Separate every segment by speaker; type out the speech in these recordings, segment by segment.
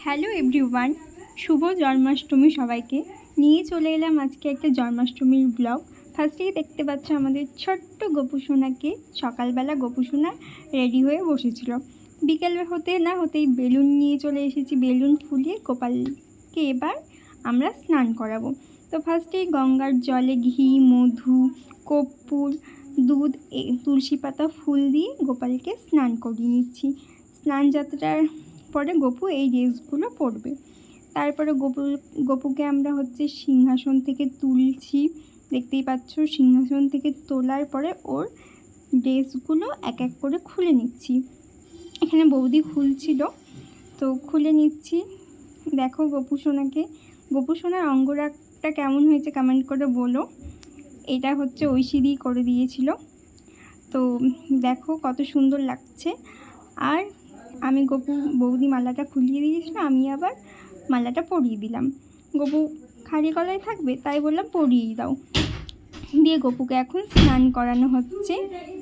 Speaker 1: Hello everyone, শুভ জন্মাষ্টমী সবাইকে। নিয়ে চলে এলাম আজকে একটা জন্মাষ্টমীর ব্লগ। ফার্স্টেই দেখতে পাচ্ছ আমাদের ছোট্ট গোপুসোনাকে। সকালবেলা গোপুসোনা রেডি হয়ে বসেছিল। বিকেল হতে না হতেই বেলুন নিয়ে চলে এসেছি। বেলুন ফুলিয়ে গোপালকে এবার আমরা স্নান করাবো। তো ফার্স্টেই গঙ্গার জলে ঘি, মধু, কর্পূর, দুধ, তুলসী পাতা, ফুল দিয়ে গোপালকে স্নান করিয়ে নিচ্ছি। স্নান যাত্রার পরে গপু এই ড্রেসগুলো পরবে। তারপরে গপুকে আমরা সিংহাসন থেকে তুলছি। দেখতেই পাচ্ছ, সিংহাসন থেকে তোলার পরে ওর ড্রেসগুলো এক এক করে খুলে নিচ্ছি। এখানে বৌদি খুলছিল, তো খুলে নিচ্ছি। দেখো গোপুসোনাকে। গোপুসোনার অঙ্গরাগটা কেমন হয়েছে কমেন্ট করে বলো। এটা ঐশী করে দিয়েছিল। তো দেখো কত সুন্দর লাগছে। আর আমি বৌদি মালাটা খুলিয়ে দিয়েছিল, আমি আবার মালাটা পরিয়ে দিলাম। গপু খালি গলায় থাকবে, তাই বললাম পরিয়েই দাও। দিয়ে গপুকে এখন স্নান করানো হচ্ছে।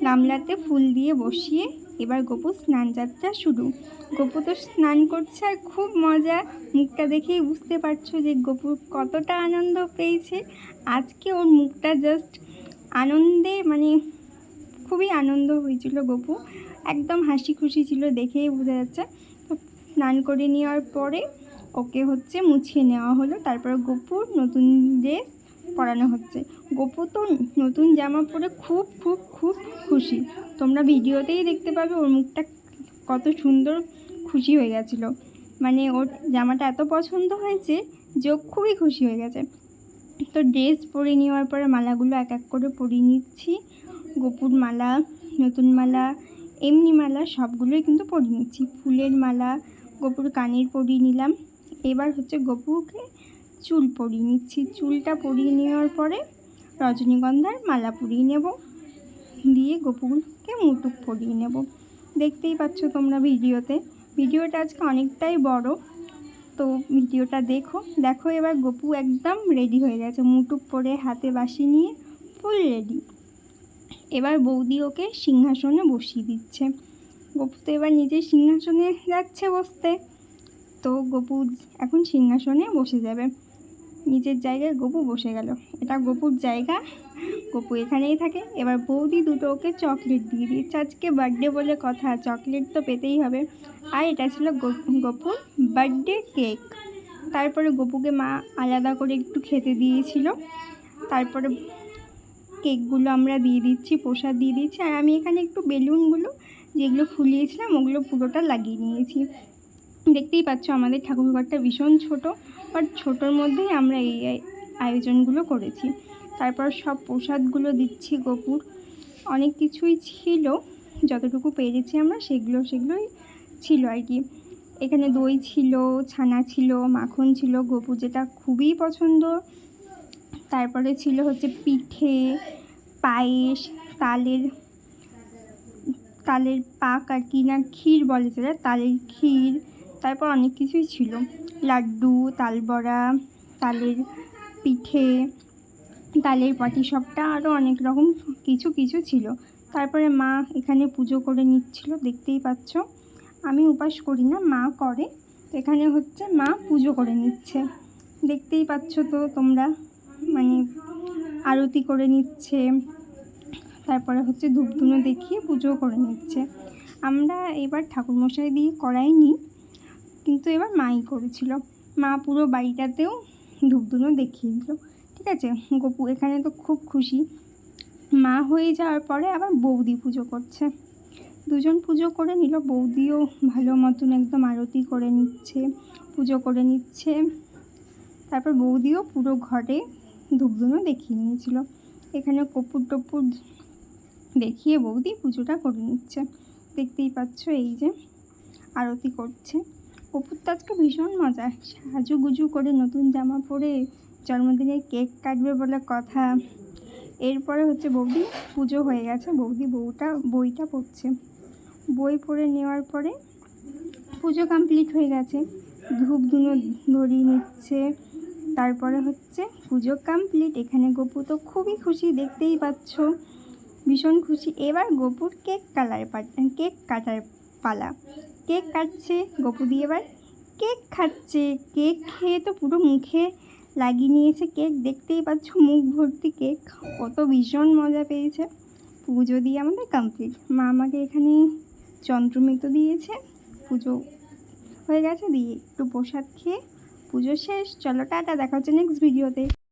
Speaker 1: গামলাতে ফুল দিয়ে বসিয়ে এবার গপু স্নান যাত্রা শুরু। গপু তো স্নান করছে আর খুব মজা। মুখটা দেখেই বুঝতে পারছো যে গপু কতটা আনন্দ পেয়েছে। আজকে ওর মুখটা জাস্ট আনন্দে, খুবই আনন্দ হয়েছিল। গপু একদম হাসি খুশি ছিল, দেখেই বোঝা যাচ্ছে। তো স্নান করে নেওয়ার পরে ওকে মুছিয়ে নেওয়া হলো। তারপর গপুর নতুন ড্রেস পরানো হচ্ছে। গপু তো নতুন জামা পরে খুব খুব খুব খুশি। তোমরা ভিডিওতেই দেখতে পাবে ওর মুখটা কত সুন্দর খুশি হয়ে গেছিলো। ওর জামাটা এত পছন্দ হয়েছে যে ও খুবই খুশি হয়ে গেছে। তো ড্রেস পরে নেওয়ার পরে মালাগুলো এক এক করে পরিয়ে নিচ্ছি। গপুর মালা, নতুন মালা, এমনি মালা সবগুলোই কিন্তু পরিয়ে নিচ্ছি। ফুলের মালা গপুর কানের পরিয়ে নিলাম। এবার গপুকে চুল পরিয়ে নিচ্ছি। চুলটা পরিয়ে নেওয়ার পরে রজনীগন্ধার মালা পরিয়ে নেব, দিয়ে গপুকে মুটুক পরিয়ে নেব। দেখতেই পাচ্ছ তোমরা ভিডিওটা আজকে অনেকটাই বড়, তো ভিডিওটা দেখো। এবার গপু একদম রেডি হয়ে গেছে, মুটুক পরে হাতে বাঁশি নিয়ে ফুল রেডি। এবার বৌদি ওকে সিংহাসনে বসিয়ে দিচ্ছে। গপু তো এবার নিজের সিংহাসনে যাচ্ছে বসতে। তো গপু এখন সিংহাসনে বসে যাবে। নিজের জায়গায় গপু বসে গেল। এটা গপুর জায়গা, গপু এখানেই থাকে। এবার বৌদি দুটো ওকে চকলেট দিয়ে দিচ্ছে। আজকে বার্থডে বলে কথা, চকলেট তো পেতেই হবে। আর এটা ছিল গপুর বার্থডে কেক। তারপরে গপুকে মা আলাদা করে একটু খেতে দিয়েছিল। তারপরে কেকগুলো আমরা দিয়ে দিচ্ছি, প্রসাদ দিয়ে দিচ্ছি। আর আমি এখানে একটু বেলুনগুলো যেগুলো ফুলিয়েছিলাম ওগুলো পুরোটা লাগিয়ে নিয়েছি। দেখতেই পাচ্ছ আমাদের ঠাকুরঘরটা ভীষণ ছোট, বাট ছোটোর মধ্যেই আমরা এই আয়োজনগুলো করেছি। তারপর সব প্রসাদগুলো দিচ্ছি গপুর। অনেক কিছুই ছিল, যতটুকু পেরেছি আমরা সেগুলোই ছিল আর কি। এখানে দই ছিল, ছানা ছিল, মাখন ছিল, গপু যেটা খুবই পছন্দ। তারপরে ছিল পিঠে, পায়েস, তালের পাক আর কি না ক্ষীর বলে যেটা, তালের ক্ষীর। তারপর অনেক কিছুই ছিল, লাড্ডু, তালবড়া, তালের পিঠে, তালের পাটিসাপটা, আরও অনেক রকম কিছু ছিল। তারপরে মা এখানে পুজো করে নিচ্ছিল। দেখতেই পাচ্ছ, আমি উপাস করি না, মা করে। তো এখানে মা পুজো করে নিচ্ছে। দেখতেই পাচ্ছ তো তোমরা, আরতি করে নিচ্ছে। তারপরে ধূপধুনো দেখিয়ে পুজো করে নিচ্ছে। আমরা এবার ঠাকুরমশাই দিয়ে করাইনি, কিন্তু এবার মাই করেছিল। মা পুরো বাড়িটাতেও ধূপধুনো দেখিয়ে দিল। ঠিক আছে, গপু এখানে তো খুব খুশি। মা হয়ে যাওয়ার পরে আবার বৌদি পুজো করছে। দুজন পুজো করে নিল। বৌদিও ভালো মতন একদম আরতি করে নিচ্ছে, পুজো করে নিচ্ছে। তারপর বৌদিও পুরো ঘরে ধূপধুনো দেখিয়ে নিয়েছিল। এখানে কর্পূর টপ্পূর দেখিয়ে বৌদি পুজোটা করে নিচ্ছে। দেখতেই পাচ্ছ এই যে আরতি করছে। কর্পূর তো আজকে ভীষণ মজা, সাজুগুজু করে নতুন জামা পরে জন্মদিনে কেক কাটবে বলে কথা। এরপরে বৌদি পুজো হয়ে গেছে। বৌদি বইটা পড়ছে। বই পড়ে নেওয়ার পরে পুজো কমপ্লিট হয়ে গেছে। ধূপধুনো ধরিয়ে নিচ্ছে। তারপরে পুজো কমপ্লিট। এখানে গপু তো খুবই খুশি, দেখতেই পাচ্ছ ভীষণ খুশি। এবার গপুর কেক কাটার পালা। কেক কাটছে গপু দিয়ে। এবার কেক খাচ্ছে। কেক খেয়ে তো পুরো মুখে লাগিয়ে নিয়েছে কেক, দেখতেই পাচ্ছ মুখ ভর্তি কেক। কত ভীষণ মজা পেয়েছে। পুজো দিয়ে আমাদের কমপ্লিট। মা আমাকে এখানে যন্ত্রমিত দিয়েছে, পুজো হয়ে গেছে, দিয়ে একটু প্রসাদ খেয়ে পুজো শেষ। চলো টাটা, দেখা হচ্ছে নেক্সট ভিডিওতে।